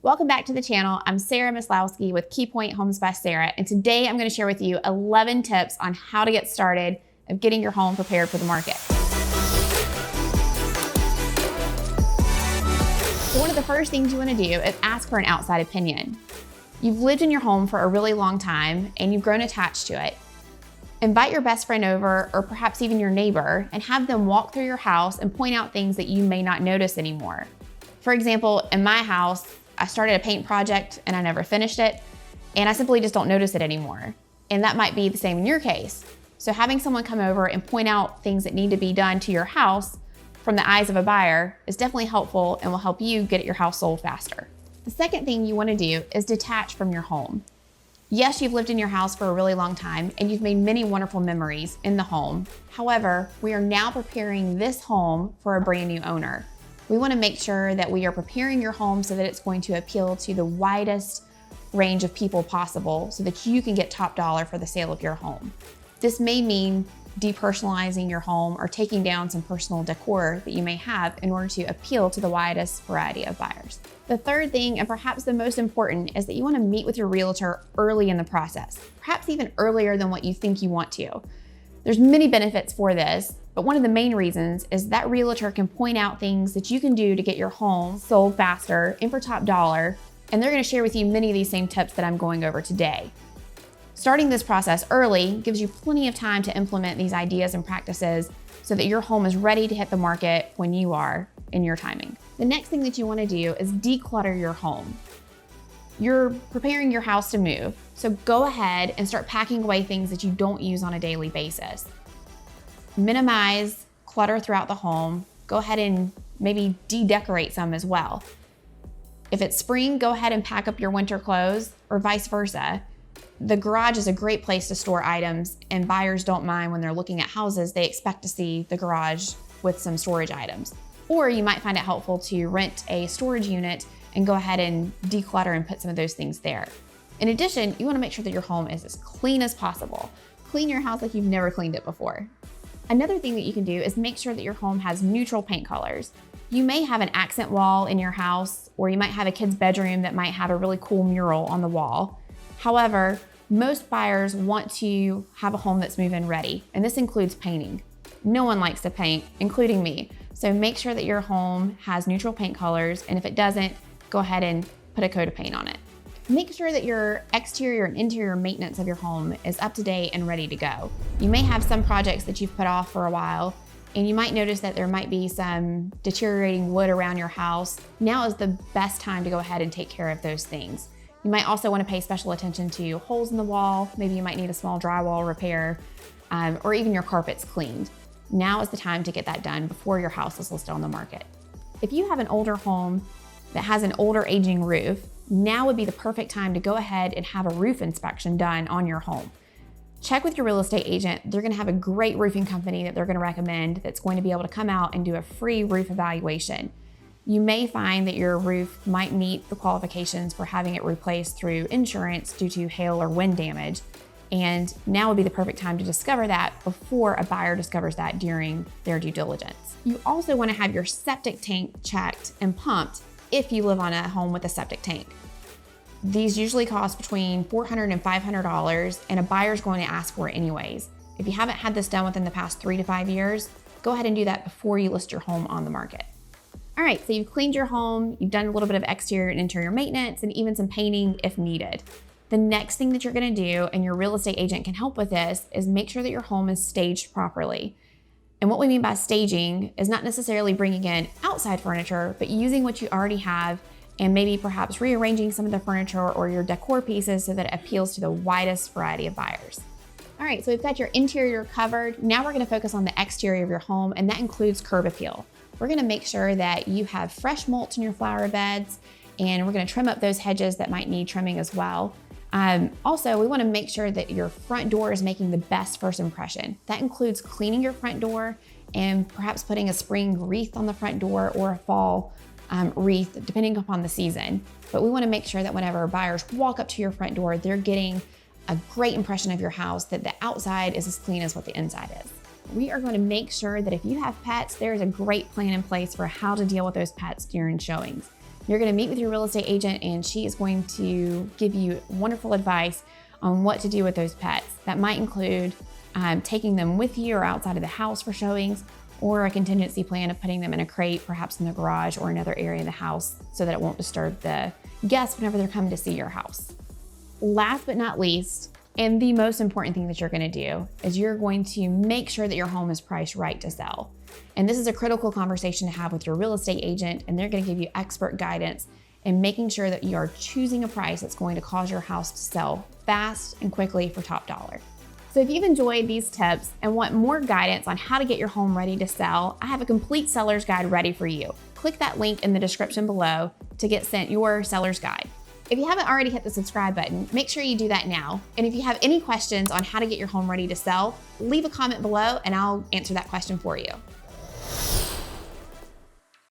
Welcome back to the channel. I'm Sarah Maslowski with Key Point Homes by Sarah, and today I'm going to share with you 11 tips on how to get started of getting your home prepared for the market. So one of the first things you want to do is ask for an outside opinion. You've lived in your home for a really long time and you've grown attached to it. Invite your best friend over, or perhaps even your neighbor, and have them walk through your house and point out things that you may not notice anymore. For example, in my house, I started a paint project and I never finished it, and I simply just don't notice it anymore. And that might be the same in your case. So having someone come over and point out things that need to be done to your house from the eyes of a buyer is definitely helpful and will help you get your house sold faster. The second thing you want to do is detach from your home. Yes, you've lived in your house for a really long time and you've made many wonderful memories in the home. However, we are now preparing this home for a brand new owner. We want to make sure that we are preparing your home so that it's going to appeal to the widest range of people possible so that you can get top dollar for the sale of your home. This may mean depersonalizing your home or taking down some personal decor that you may have in order to appeal to the widest variety of buyers. The third thing, and perhaps the most important, is that you want to meet with your realtor early in the process, perhaps even earlier than what you think you want to. There's many benefits for this, but one of the main reasons is that realtor can point out things that you can do to get your home sold faster and for top dollar, and they're going to share with you many of these same tips that I'm going over today. Starting this process early gives you plenty of time to implement these ideas and practices so that your home is ready to hit the market when you are in your timing. The next thing that you want to do is declutter your home. You're preparing your house to move, so go ahead and start packing away things that you don't use on a daily basis. Minimize clutter throughout the home. Go ahead and maybe de-decorate some as well. If it's spring, go ahead and pack up your winter clothes, or vice versa. The garage is a great place to store items, and buyers don't mind when they're looking at houses. They expect to see the garage with some storage items. Or you might find it helpful to rent a storage unit and go ahead and declutter and put some of those things there. In addition, you want to make sure that your home is as clean as possible. Clean your house like you've never cleaned it before. Another thing that you can do is make sure that your home has neutral paint colors. You may have an accent wall in your house, or you might have a kid's bedroom that might have a really cool mural on the wall. However, most buyers want to have a home that's move-in ready, and this includes painting. No one likes to paint, including me. So make sure that your home has neutral paint colors, and if it doesn't, go ahead and put a coat of paint on it. Make sure that your exterior and interior maintenance of your home is up to date and ready to go. You may have some projects that you've put off for a while, and you might notice that there might be some deteriorating wood around your house. Now is the best time to go ahead and take care of those things. You might also want to pay special attention to holes in the wall. Maybe you might need a small drywall repair, or even your carpets cleaned. Now is the time to get that done before your house is listed on the market. If you have an older home that has an older aging roof, now would be the perfect time to go ahead and have a roof inspection done on your home. Check with your real estate agent. They're going to have a great roofing company that they're going to recommend that's going to be able to come out and do a free roof evaluation. You may find that your roof might meet the qualifications for having it replaced through insurance due to hail or wind damage. And now would be the perfect time to discover that before a buyer discovers that during their due diligence. You also want to have your septic tank checked and pumped if you live on a home with a septic tank. These usually cost between $400 and $500, and a buyer's going to ask for it anyways. If you haven't had this done within the past 3 to 5 years, go ahead and do that before you list your home on the market. All right, so you've cleaned your home, you've done a little bit of exterior and interior maintenance, and even some painting if needed. The next thing that you're gonna do, and your real estate agent can help with this, is make sure that your home is staged properly. And what we mean by staging is not necessarily bringing in outside furniture, but using what you already have and maybe perhaps rearranging some of the furniture or your decor pieces so that it appeals to the widest variety of buyers. All right, so we've got your interior covered. Now we're gonna focus on the exterior of your home, and that includes curb appeal. We're gonna make sure that you have fresh mulch in your flower beds, and we're gonna trim up those hedges that might need trimming as well. Also, we want to make sure that your front door is making the best first impression. That includes cleaning your front door and perhaps putting a spring wreath on the front door or a fall wreath, depending upon the season. But we want to make sure that whenever buyers walk up to your front door, they're getting a great impression of your house, that the outside is as clean as what the inside is. We are going to make sure that if you have pets, there's a great plan in place for how to deal with those pets during showings. You're gonna meet with your real estate agent and she is going to give you wonderful advice on what to do with those pets. That might include taking them with you or outside of the house for showings, or a contingency plan of putting them in a crate, perhaps in the garage or another area of the house so that it won't disturb the guests whenever they're coming to see your house. Last but not least, and the most important thing that you're gonna do is you're going to make sure that your home is priced right to sell. And this is a critical conversation to have with your real estate agent, and they're gonna give you expert guidance in making sure that you are choosing a price that's going to cause your house to sell fast and quickly for top dollar. So if you've enjoyed these tips and want more guidance on how to get your home ready to sell, I have a complete seller's guide ready for you. Click that link in the description below to get sent your seller's guide. If you haven't already hit the subscribe button, make sure you do that now. And if you have any questions on how to get your home ready to sell, leave a comment below and I'll answer that question for you.